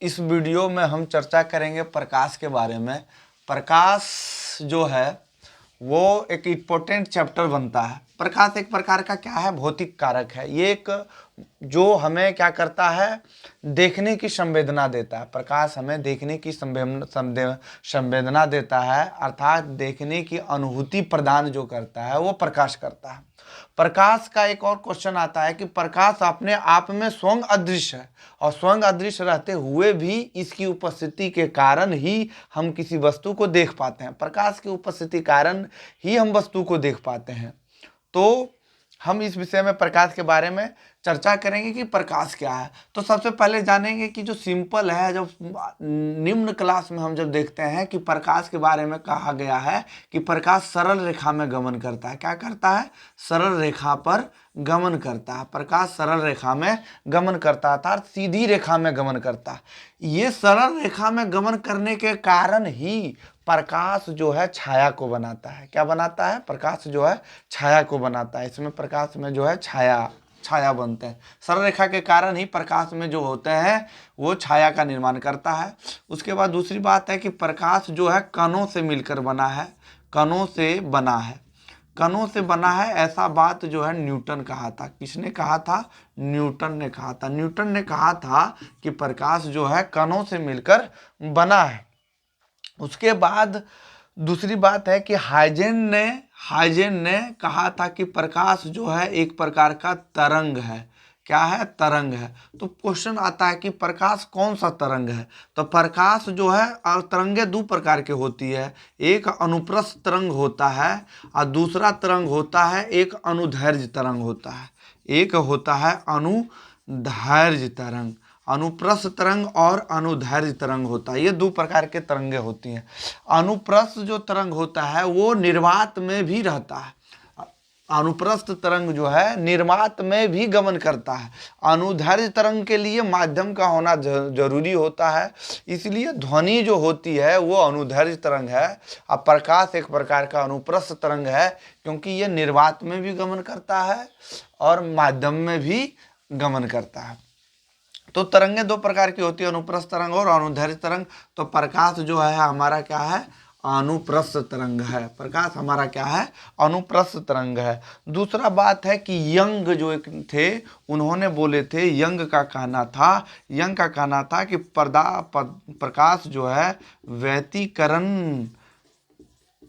इस वीडियो में हम चर्चा करेंगे प्रकाश के बारे में। प्रकाश जो है वो एक इम्पोर्टेंट चैप्टर बनता है। प्रकाश एक प्रकार का क्या है, भौतिक कारक है। ये एक जो हमें क्या करता है, देखने की संवेदना देता है। प्रकाश हमें देखने की संवेदना देता है, अर्थात देखने की अनुभूति प्रदान जो करता है वो प्रकाश करता है। प्रकाश का एक और क्वेश्चन आता है कि प्रकाश अपने आप में स्वयं अदृश्य है और स्वयं अदृश्य रहते हुए भी इसकी उपस्थिति के कारण ही हम किसी वस्तु को देख पाते हैं। प्रकाश की उपस्थिति कारण ही हम वस्तु को देख पाते हैं। तो हम इस विषय में प्रकाश के बारे में चर्चा करेंगे कि प्रकाश क्या है। तो सबसे पहले जानेंगे कि जो सिंपल है, जब निम्न क्लास में हम जब देखते हैं कि प्रकाश के बारे में कहा गया है कि प्रकाश सरल रेखा में गमन करता है। क्या करता है? सरल रेखा पर गमन करता है। प्रकाश सरल रेखा में गमन करता है, अर्थात सीधी रेखा में गमन करता है। ये सरल रेखा में गमन करने के कारण ही प्रकाश जो है छाया को बनाता है। क्या बनाता है? प्रकाश जो है छाया को बनाता है। इसमें प्रकाश में जो है छाया बनते हैं। सरल रेखा के कारण ही प्रकाश में जो होते हैं वो छाया का निर्माण करता है। उसके बाद दूसरी बात है कि प्रकाश जो है कणों से मिलकर बना है, कणों से बना है, कणों से बना है। ऐसा बात जो है न्यूटन कहा था। किसने कहा था? न्यूटन ने कहा था। न्यूटन ने कहा था कि प्रकाश जो है कणों से मिलकर बना है। उसके बाद दूसरी बात है कि हाइजेन ने कहा था कि प्रकाश जो है एक प्रकार का तरंग है। क्या है? तरंग है। तो क्वेश्चन आता है कि प्रकाश कौन सा तरंग है? तो प्रकाश जो है, और तरंगे दो प्रकार के होती है। एक अनुप्रस्थ तरंग होता है और दूसरा तरंग होता है एक अनुदैर्घ्य तरंग होता है। एक होता है अनुदैर्घ्य तरंग, अनुप्रस्थ तरंग और अनुदैर्घ्य तरंग होता है। ये दो प्रकार के तरंगे होती हैं। अनुप्रस्थ जो तरंग होता है वो निर्वात में भी रहता है। अनुप्रस्थ तरंग जो है निर्वात में भी गमन करता है। अनुदैर्घ्य तरंग के लिए माध्यम का होना जरूरी होता है, इसलिए ध्वनि जो होती है वो अनुदैर्घ्य तरंग है। अब प्रकाश एक प्रकार का अनुप्रस्थ तरंग है, क्योंकि ये निर्वात में भी गमन करता है और माध्यम में भी गमन करता है। तो तरंगे दो प्रकार की होती है, अनुप्रस्थ तरंग और अनुदैर्घ्य तरंग। तो प्रकाश जो है हमारा क्या है? अनुप्रस्थ तरंग है। प्रकाश हमारा क्या है? अनुप्रस्थ तरंग है। दूसरा बात है कि यंग जो एक थे, उन्होंने बोले थे, यंग का कहना था कि प्रकाश जो है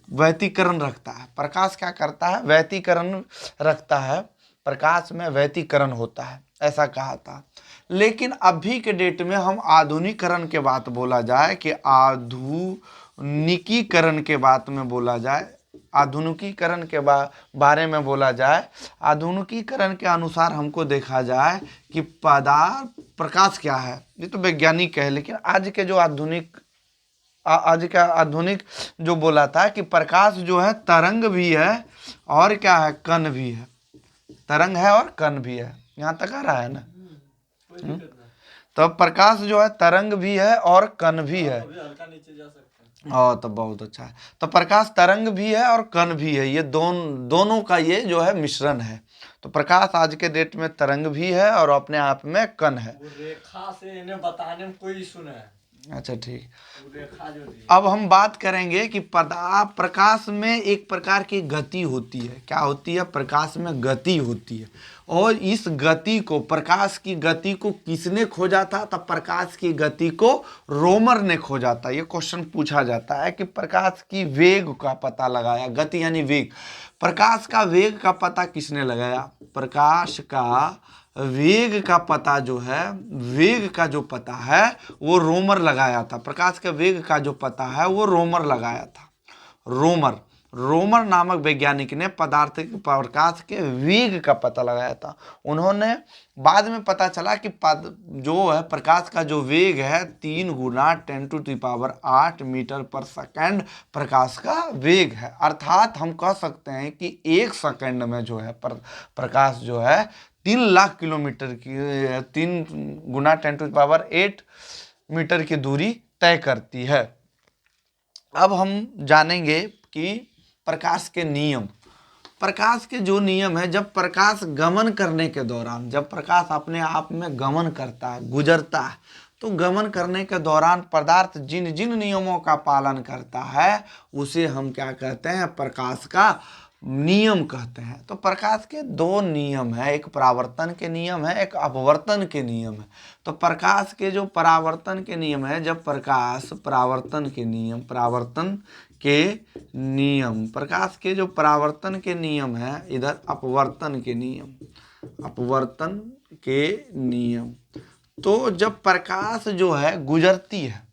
व्यतिकरण रखता है। प्रकाश क्या करता है? व्यतिकरण रखता है। प्रकाश में व्यतिकरण होता है, ऐसा कहा था। लेकिन अभी के डेट में हम आधुनिकीकरण के बात बोला जाए कि आधुनिकीकरण के बात में बोला जाए, आधुनिकीकरण के बारे में बोला जाए, आधुनिकीकरण के अनुसार हमको देखा जाए कि प्रकाश क्या है। ये तो वैज्ञानिक है, लेकिन आज का आधुनिक जो बोला था कि प्रकाश जो है तरंग भी है और क्या है? कण भी है। तरंग है और कण भी है। यहाँ तक आ रहा है ना? तो प्रकाश जो है तरंग भी है और कण भी है। हाँ, तो बहुत अच्छा है। तो प्रकाश तरंग भी है और कण भी है। ये दोनों का ये जो है मिश्रण है। तो प्रकाश आज के डेट में तरंग भी है और अपने आप में कण है। वो रेखा से इन्हें बताने में कोई इशू नहीं है। अच्छा, ठीक। रेखा जो अब हम बात करेंगे कि प्रकाश में एक प्रकार की गति होती है। क्या होती है? प्रकाश में गति होती है। और इस गति को, प्रकाश की गति को किसने खोजा था? तब प्रकाश की गति को रोमर ने खोजा था। ये क्वेश्चन पूछा जाता है कि प्रकाश की वेग का पता लगाया, गति यानी वेग। प्रकाश का वेग का पता किसने लगाया? प्रकाश का वेग का पता जो है, वेग का जो पता है वो रोमर लगाया था। प्रकाश के वेग का जो पता है वो रोमर लगाया था। रोमर नामक वैज्ञानिक ने प्रकाश के वेग का पता लगाया था। उन्होंने बाद में पता चला कि जो है प्रकाश का जो वेग है 3 गुना 10⁸ मीटर पर सेकंड प्रकाश का वेग है। अर्थात हम कह सकते हैं कि 1 सेकंड में जो है प्रकाश जो है 3 लाख किलोमीटर की 3 गुना 10⁸ मीटर की दूरी तय करती है। अब हम जानेंगे कि प्रकाश के नियम। प्रकाश के जो नियम है, जब प्रकाश गमन करने के दौरान, जब प्रकाश अपने आप में गमन करता है, गुजरता है, तो गमन करने के दौरान पदार्थ जिन जिन नियमों का पालन करता है उसे हम क्या कहते हैं, प्रकाश का नियम कहते हैं। तो प्रकाश के दो नियम है, एक परावर्तन के नियम है, एक अपवर्तन के नियम है। तो प्रकाश के जो परावर्तन के नियम है, जब प्रकाश प्रकाश के जो परावर्तन के नियम है, इधर अपवर्तन के नियम। तो जब प्रकाश जो है गुजरती है,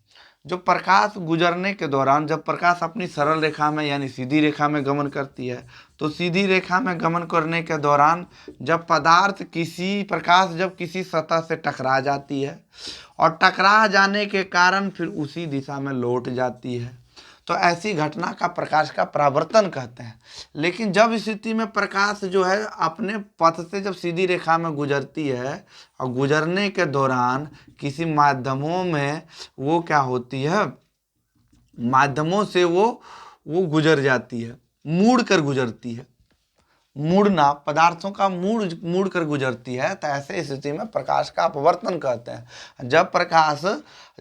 जो प्रकाश गुजरने के दौरान, जब प्रकाश अपनी सरल रेखा में यानी सीधी रेखा में गमन करती है, तो सीधी रेखा में गमन करने के दौरान जब प्रकाश जब किसी सतह से टकरा जाती है और टकरा जाने के कारण फिर उसी दिशा में लौट जाती है, तो ऐसी घटना का प्रकाश का परावर्तन कहते हैं। लेकिन जब स्थिति में प्रकाश जो है अपने पथ से जब सीधी रेखा में गुजरती है और गुजरने के दौरान किसी माध्यमों में वो क्या होती है, माध्यमों से वो गुजर जाती है, मुड़ कर गुजरती है, मुड़ना पदार्थों का मुड़ कर गुजरती है, तो ऐसे स्थिति में प्रकाश का अपवर्तन कहते हैं। जब प्रकाश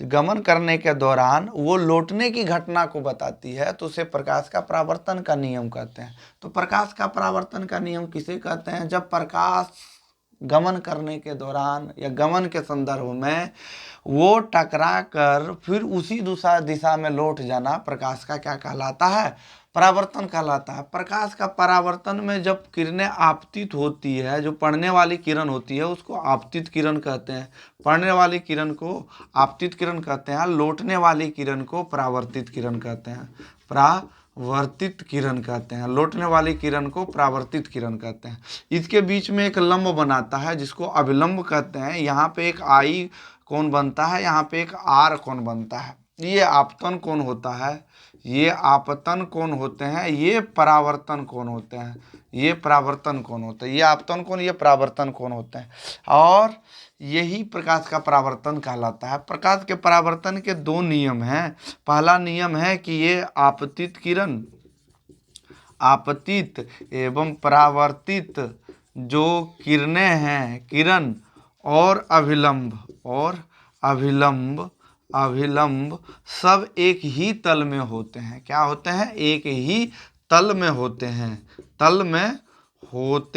गमन करने के दौरान वो लौटने की घटना को बताती है तो उसे प्रकाश का परावर्तन का नियम कहते हैं। तो प्रकाश का परावर्तन का नियम किसे कहते हैं, जब प्रकाश गमन करने के दौरान या गमन के संदर्भ में वो टकरा कर फिर उसी दूसरा दिशा में लौट जाना प्रकाश का क्या कहलाता है, परावर्तन कहलाता है। प्रकाश का परावर्तन में जब किरणें आपतित होती है, जो पढ़ने वाली किरण होती है उसको आपतित किरण कहते हैं, पढ़ने वाली किरण को आपतित किरण कहते हैं, लौटने वाली किरण को परावर्तित किरण कहते हैं, परावर्तित किरण कहते हैं, लौटने वाली किरण को परावर्तित किरण कहते हैं। इसके बीच में एक लंब बनाता है जिसको अभिलंब कहते हैं। यहाँ पे एक आई कोण बनता है, यहाँ पे एक आर कोण बनता है। ये आपतन कोण होता है, ये आपतन कोण होते हैं, ये परावर्तन कोण होते हैं, ये परावर्तन कोण होते हैं, ये आपतन कोण, ये परावर्तन कोण होते हैं। और यही प्रकाश का परावर्तन कहलाता है। प्रकाश के परावर्तन के दो नियम हैं। पहला नियम है कि ये आपतित एवं परावर्तित जो किरणें हैं, किरण और अभिलंब सब एक ही तल में होते हैं। क्या होते हैं, एक ही तल में होते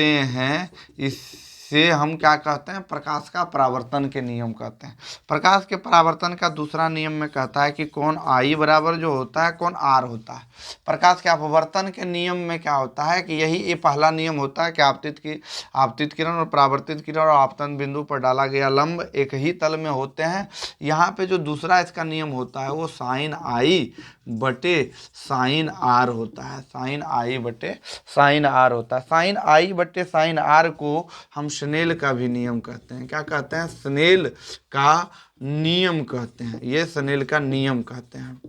हैं। इससे हम क्या कहते हैं, प्रकाश का परावर्तन के नियम कहते हैं। प्रकाश के परावर्तन का दूसरा नियम में कहता है कि कोण आई बराबर जो होता है कोण आर होता है। प्रकाश के अपवर्तन के नियम में क्या होता है कि ये पहला नियम होता है कि आपतित किरण और परावर्तित किरण और आपतन बिंदु पर डाला गया लंब एक ही तल में होते हैं। यहाँ पे जो दूसरा इसका नियम होता है वो साइन आई बटे साइन आर होता है, साइन आई बटे साइन आर होता है। साइन आई बटे साइन आर को हम स्नेल का भी नियम कहते हैं। क्या कहते हैं, स्नेल का नियम कहते हैं, ये स्नेल का नियम कहते हैं।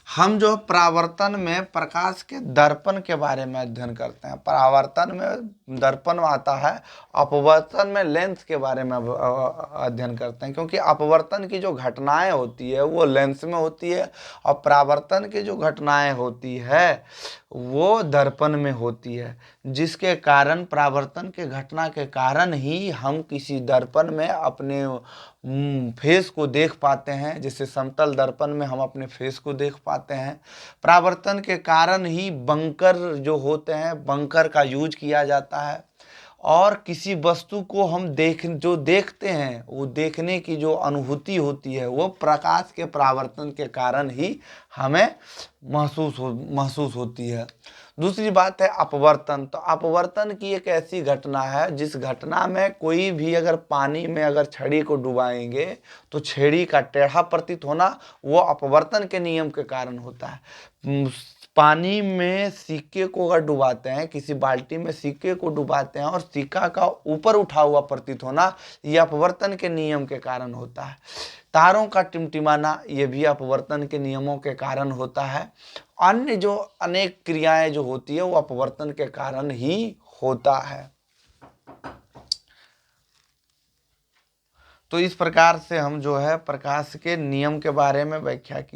हम जो परावर्तन में प्रकाश के दर्पण के बारे में अध्ययन करते हैं। परावर्तन में दर्पण आता है, अपवर्तन में लेंस के बारे में अध्ययन करते हैं, क्योंकि अपवर्तन की जो घटनाएं होती है वो लेंस में होती है और परावर्तन की जो घटनाएं होती है वो दर्पण में होती है, जिसके कारण परावर्तन के घटना के कारण ही हम किसी दर्पण में अपने फेस को देख पाते हैं। जैसे समतल दर्पण में हम अपने फेस को देख पाते हैं। परावर्तन के कारण ही बंकर जो होते हैं, बंकर का यूज किया जाता है। और किसी वस्तु को हम देखते हैं, वो देखने की जो अनुभूति होती है वो प्रकाश के परावर्तन के कारण ही हमें महसूस होती है। दूसरी बात है अपवर्तन। तो अपवर्तन की एक ऐसी घटना है जिस घटना में कोई भी अगर पानी में अगर छड़ी को डुबाएंगे तो छड़ी का टेढ़ा प्रतीत होना वो अपवर्तन के नियम के कारण होता है। पानी में सिक्के को अगर डुबाते हैं, किसी बाल्टी में सिक्के को डुबाते हैं और सिक्का का ऊपर उठा हुआ प्रतीत होना, यह अपवर्तन के नियम के कारण होता है। तारों का टिमटिमाना, ये भी अपवर्तन के नियमों के कारण होता है। अन्य जो अनेक क्रियाएं जो होती है वो अपवर्तन के कारण ही होता है। तो इस प्रकार से हम जो है प्रकाश के नियम के बारे में व्याख्या की।